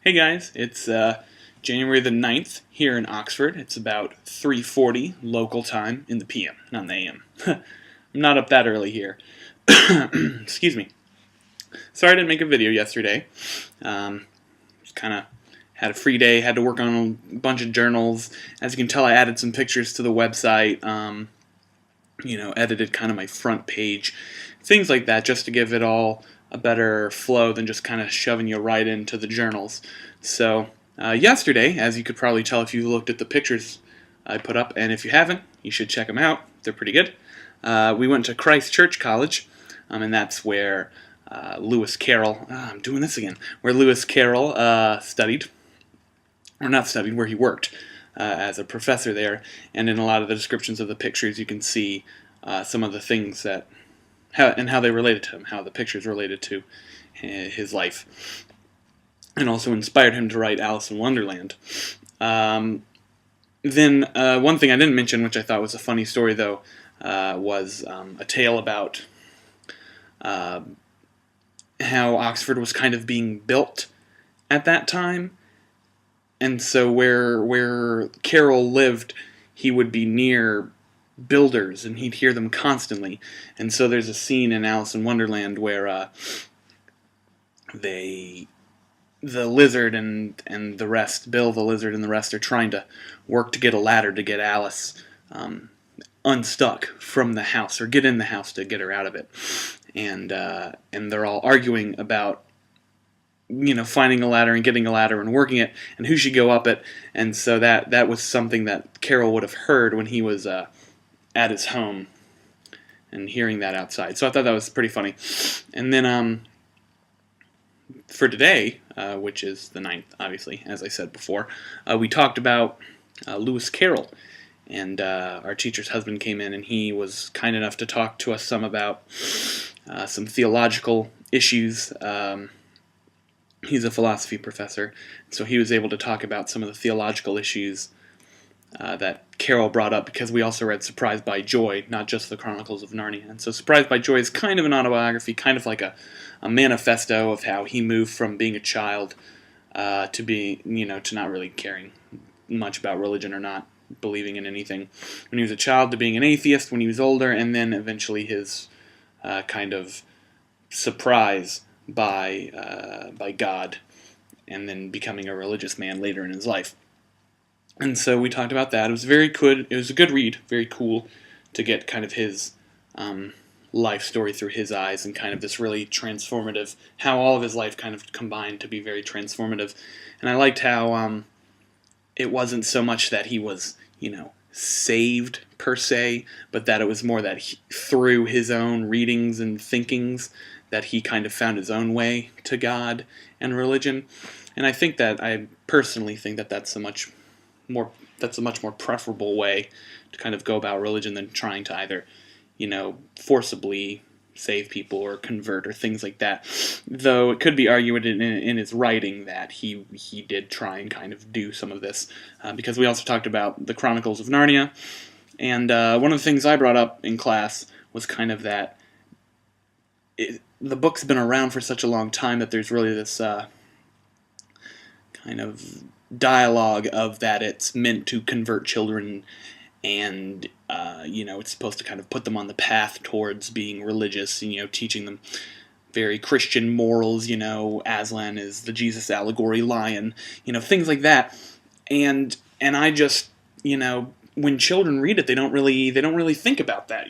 Hey guys, it's January the 9th here in Oxford. It's about 3:40 local time in the PM, not in the AM. I'm not up that early here. Excuse me. Sorry I didn't make a video yesterday. Just kind of had a free day, had to work on a bunch of journals. As you can tell, I added some pictures to the website, edited kind of my front page, things like that, just to give it all a better flow than just kind of shoving you right into the journals. So yesterday, as you could probably tell if you looked at the pictures I put up, and if you haven't, you should check them out. They're pretty good. We went to Christ Church College, and that's where Lewis Carroll, I'm doing this again, where Lewis Carroll studied, or not studied, where he worked as a professor there. And in a lot of the descriptions of the pictures, you can see some of the things that how they related to him, how the pictures related to his life, and also inspired him to write Alice in Wonderland. Then one thing I didn't mention, which I thought was a funny story though, was a tale about how Oxford was kind of being built at that time, and so where Carroll lived, he would be near builders, and he'd hear them constantly. And so there's a scene in Alice in Wonderland where the lizard and the rest, Bill the lizard and the rest, are trying to work to get a ladder to get Alice unstuck from the house, or get in the house to get her out of it. And they're all arguing about finding a ladder and getting a ladder and working it, and who should go up it. And so that was something that Carroll would have heard when he was at his home, and hearing that outside. So I thought that was pretty funny. And then for today, which is the 9th, obviously, as I said before, we talked about Lewis Carroll. And our teacher's husband came in, and he was kind enough to talk to us some about some theological issues. He's a philosophy professor, so he was able to talk about some of the theological issues that Carroll brought up, because we also read Surprised by Joy, not just the Chronicles of Narnia. And so Surprised by Joy is kind of an autobiography, kind of like a manifesto of how he moved from being a child to being, to not really caring much about religion or not believing in anything when he was a child, to being an atheist when he was older, and then eventually his kind of surprise by God, and then becoming a religious man later in his life. And so we talked about that. It was very good. It was a good read, very cool to get kind of his life story through his eyes, and kind of this really transformative, how all of his life kind of combined to be very transformative. And I liked how it wasn't so much that he was, saved per se, but that it was more that through his own readings and thinkings that he kind of found his own way to God and religion. And I personally think that that's a much more preferable way to kind of go about religion than trying to either, forcibly save people or convert or things like that. Though it could be argued in his writing that he did try and kind of do some of this, because we also talked about the Chronicles of Narnia. And one of the things I brought up in class was kind of that the book's been around for such a long time that there's really this kind of dialogue of that it's meant to convert children, and it's supposed to kind of put them on the path towards being religious, teaching them very Christian morals. Aslan is the Jesus allegory lion, things like that. And I just, when children read it, they don't really think about that.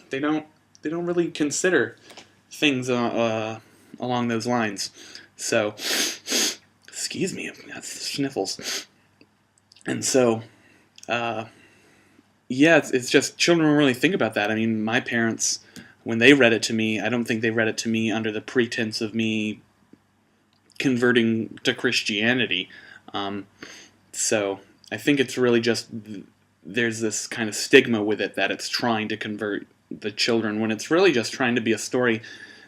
They don't really consider things along those lines. So, excuse me, I've got sniffles. And so, it's just children don't really think about that. I mean, my parents, when they read it to me, I don't think they read it to me under the pretense of me converting to Christianity. So I think it's really just there's this kind of stigma with it that it's trying to convert the children, when it's really just trying to be a story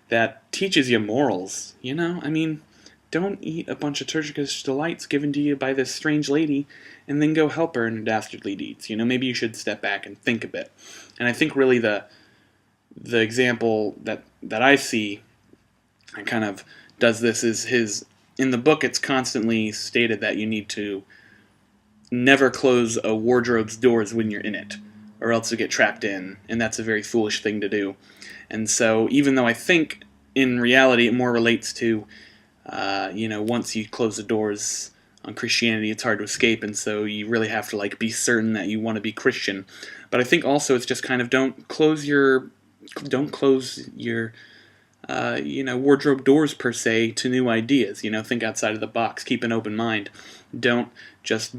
that teaches you morals. I mean, don't eat a bunch of Turkish delights given to you by this strange lady and then go help her in her dastardly deeds. Maybe you should step back and think a bit. And I think really the example that I see, and kind of does this, is his in the book it's constantly stated that you need to never close a wardrobe's doors when you're in it, or else you get trapped in, and that's a very foolish thing to do. And so, even though I think in reality it more relates to, once you close the doors on Christianity, it's hard to escape, and so you really have to be certain that you want to be Christian. But I think also it's just kind of don't close your wardrobe doors per se to new ideas. Think outside of the box, keep an open mind. Don't just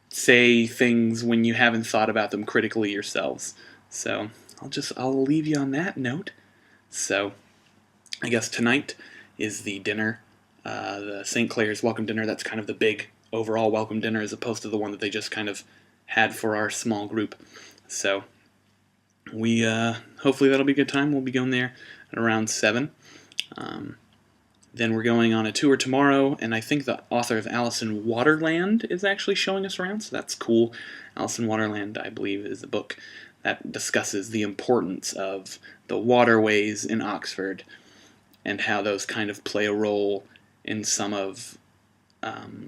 say things when you haven't thought about them critically yourselves. So I'll leave you on that note. So I guess tonight is the dinner, the St. Clair's welcome dinner. That's kind of the big overall welcome dinner as opposed to the one that they just kind of had for our small group. So we hopefully that'll be a good time. We'll be going there at around 7. Then we're going on a tour tomorrow, and I think the author of Alice in Waterland is actually showing us around, so that's cool. Alice in Waterland, I believe, is a book that discusses the importance of the waterways in Oxford and how those kind of play a role in some of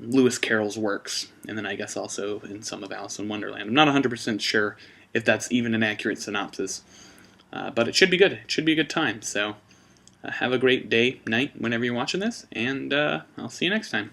Lewis Carroll's works, and then I guess also in some of Alice in Wonderland. I'm not 100% sure if that's even an accurate synopsis, but it should be good. It should be a good time, so have a great day, night, whenever you're watching this, and I'll see you next time.